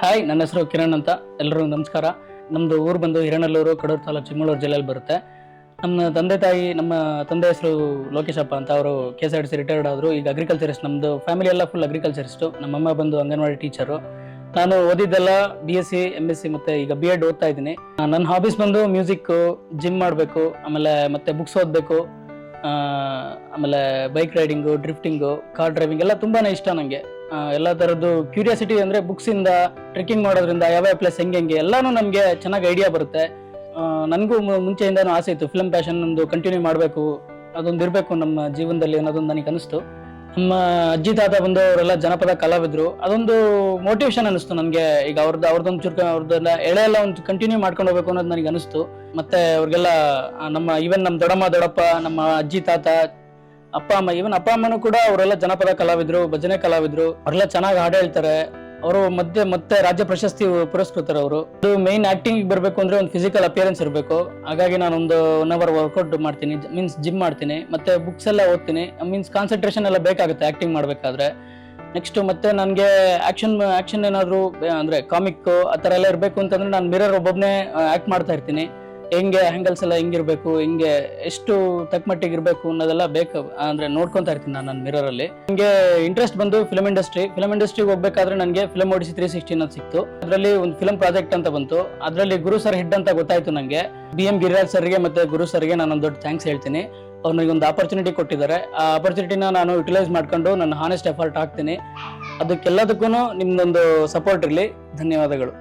Hi, ನನ್ನ ಹೆಸರು ಕಿರಣ್ ಅಂತ. ಎಲ್ಲರಿಗೂ ನಮಸ್ಕಾರ. ನಮ್ಮದು ಊರು ಬಂದು ಹಿರಣಲ್ಲೂರು, ಕಡೂರು ತಾಲೂಕು, ಚಿಕ್ಕಮಗಳೂರು ಜಿಲ್ಲೆಯಲ್ಲಿ ಬರುತ್ತೆ. ನಮ್ಮ ತಂದೆ ಹೆಸರು ಲೋಕೇಶಪ್ಪ ಅಂತ. ಅವರು KSRTC ರಿಟೈರ್ಡ್ ಆದರು. ಈಗ ಅಗ್ರಿಕಲ್ಚರಿಸ್ಟ್. ನಮ್ಮದು ಫ್ಯಾಮಿಲಿ ಎಲ್ಲ ಫುಲ್ ಅಗ್ರಿಕಲ್ಚರಿಸ್ಟು. ನಮ್ಮಮ್ಮ ಬಂದು ಅಂಗನವಾಡಿ ಟೀಚರು. ನಾನು ಓದಿದ್ದೆಲ್ಲ BSc MSc ಮತ್ತು ಈಗ B.Ed ಓದ್ತಾ ಇದ್ದೀನಿ. ನನ್ನ ಹಾಬೀಸ್ ಬಂದು ಮ್ಯೂಸಿಕ್ಕು, ಜಿಮ್ ಮಾಡಬೇಕು, ಮತ್ತೆ ಬುಕ್ಸ್ ಓದಬೇಕು, ಆಮೇಲೆ ಬೈಕ್ ರೈಡಿಂಗು, ಡ್ರಿಫ್ಟಿಂಗು, ಕಾರ್ ಡ್ರೈವಿಂಗ್ ಎಲ್ಲ ತುಂಬಾ ಇಷ್ಟ ನನಗೆ. ಎಲ್ಲ ಥರದ್ದು ಕ್ಯೂರಿಯಾಸಿಟಿ ಅಂದರೆ ಬುಕ್ಸಿಂದ, ಟ್ರೆಕ್ಕಿಂಗ್ ಮಾಡೋದ್ರಿಂದ ಯಾವ್ಯಾವ ಪ್ಲೇಸ್ ಹೆಂಗೆ ಎಲ್ಲನೂ ನಮಗೆ ಚೆನ್ನಾಗಿ ಐಡಿಯಾ ಬರುತ್ತೆ. ನನಗೂ ಮುಂಚೆಯಿಂದನೂ ಆಸೆ ಇತ್ತು, ಫಿಲ್ಮ್ ಪ್ಯಾಷನ್ ನಮ್ಮದು ಕಂಟಿನ್ಯೂ ಮಾಡಬೇಕು, ಅದೊಂದು ಇರಬೇಕು ನಮ್ಮ ಜೀವನದಲ್ಲಿ ಅನ್ನೋದೊಂದು ನನಗೆ ಅನಿಸ್ತು. ನಮ್ಮ ಅಜ್ಜಿ ತಾತ ಬಂದು ಅವರೆಲ್ಲ ಜನಪದ ಕಲಾವಿದರು. ಅದೊಂದು ಮೋಟಿವೇಶನ್ ಅನಿಸ್ತು ನನಗೆ. ಈಗ ಅವ್ರದ್ದೊಂದು ಅವ್ರದ್ದೆಲ್ಲ ಎಳೆ ಎಲ್ಲ ಒಂದು ಕಂಟಿನ್ಯೂ ಮಾಡ್ಕೊಂಡು ಹೋಗ್ಬೇಕು ಅನ್ನೋದು ನನಗೆ ಅನಿಸ್ತು. ಮತ್ತೆ ಅವ್ರಿಗೆಲ್ಲ ನಮ್ಮ ದೊಡ್ಡಮ್ಮ ದೊಡ್ಡಪ್ಪ, ನಮ್ಮ ಅಜ್ಜಿ ತಾತ, ಅಪ್ಪ ಅಮ್ಮನೂ ಕೂಡ ಅವರೆಲ್ಲ ಜನಪದ ಕಲಾವಿದರು, ಭಜನೆ ಕಲಾವಿದರು. ಅವರೆಲ್ಲ ಚೆನ್ನಾಗಿ ಹಾಡು ಹೇಳ್ತಾರೆ. ಅವರು ಮತ್ತೆ ರಾಜ್ಯ ಪ್ರಶಸ್ತಿ ಪುರಸ್ಕೃತರು. ಅವರು ಮೇನ್ ಆಕ್ಟಿಂಗ್ ಬರಬೇಕು ಅಂದ್ರೆ ಒಂದು ಫಿಸಿಕಲ್ ಅಪಿಯರೆನ್ಸ್ ಇರಬೇಕು. ಹಾಗಾಗಿ ನಾನು ಒಂದು 1 hour ವರ್ಕೌಟ್ ಮಾಡ್ತೀನಿ, ಮೀನ್ಸ್ ಜಿಮ್ ಮಾಡ್ತೀನಿ, ಮತ್ತೆ ಬುಕ್ಸ್ ಎಲ್ಲ ಓದ್ತೀನಿ. ಮೀನ್ಸ್ ಕಾನ್ಸಂಟ್ರೇಷನ್ ಎಲ್ಲ ಬೇಕಾಗುತ್ತೆ ಆಕ್ಟಿಂಗ್ ಮಾಡಬೇಕಾದ್ರೆ. ನೆಕ್ಸ್ಟ್ ಮತ್ತೆ ನನಗೆ ಆಕ್ಷನ್ ಏನಾದರೂ ಅಂದ್ರೆ ಕಾಮಿಕ್ ಆ ಥರ ಎಲ್ಲ ಇರಬೇಕು ಅಂತಂದ್ರೆ ನಾನು ಮಿರರ್ ಒಬ್ಬೊಬ್ಬನೇ ಆಕ್ಟ್ ಮಾಡ್ತಾ ಇರ್ತೀನಿ. ಹೆಂಗೆ ಹ್ಯಾಂಗಲ್ಸ್ ಎಲ್ಲ ಹೆಂಗಿರ್ಬೇಕು, ಹೆಂಗೆ ಎಷ್ಟು ತಕ್ಕಮಟ್ಟಿಗೆ ಇರಬೇಕು ಅನ್ನೋದೆಲ್ಲ ಬೇಕು ಅಂದ್ರೆ ನೋಡ್ಕೊತಾ ಇರ್ತೀನಿ ನಾನು ನನ್ನ ಮಿರರಲ್ಲಿ. ನನಗೆ ಇಂಟ್ರೆಸ್ಟ್ ಬಂದು ಫಿಲಮ್ ಇಂಡಸ್ಟ್ರಿಗೆ ಹೋಗ್ಬೇಕಾದ್ರೆ ನನಗೆ ಫಿಲಮ್ ಓಡಿಸಿ 360 ಅನ್ನೋದು ಸಿಕ್ತು. ಅದರಲ್ಲಿ ಒಂದು ಫಿಲಮ್ ಪ್ರಾಜೆಕ್ಟ್ ಅಂತ ಬಂತು. ಅದರಲ್ಲಿ ಗುರು ಸರ್ ಹೆಡ್ ಅಂತ ಗೊತ್ತಾಯ್ತು ನನಗೆ. BM ಗಿರಿರಾಜ್ ಸರ್ಗೆ ಮತ್ತೆ ಗುರು ಸರ್ಗೆ ನಾನು ದೊಡ್ಡ ಥ್ಯಾಂಕ್ಸ್ ಹೇಳ್ತೀನಿ. ಅವ್ರು ನನಗೊಂದು ಆಪರ್ಚುನಿಟಿ ಕೊಟ್ಟಿದ್ದಾರೆ. ಆ ಆಪರ್ಚುನಿಟಿನ ನಾನು ಯುಟಿಲೈಸ್ ಮಾಡ್ಕೊಂಡು ನನ್ನ ಹಾನೆಸ್ಟ್ ಎಫರ್ಟ್ ಹಾಕ್ತೀನಿ. ಅದಕ್ಕೆಲ್ಲದಕ್ಕೂ ನಿಮ್ದೊಂದು ಸಪೋರ್ಟ್ ಇರಲಿ. ಧನ್ಯವಾದಗಳು.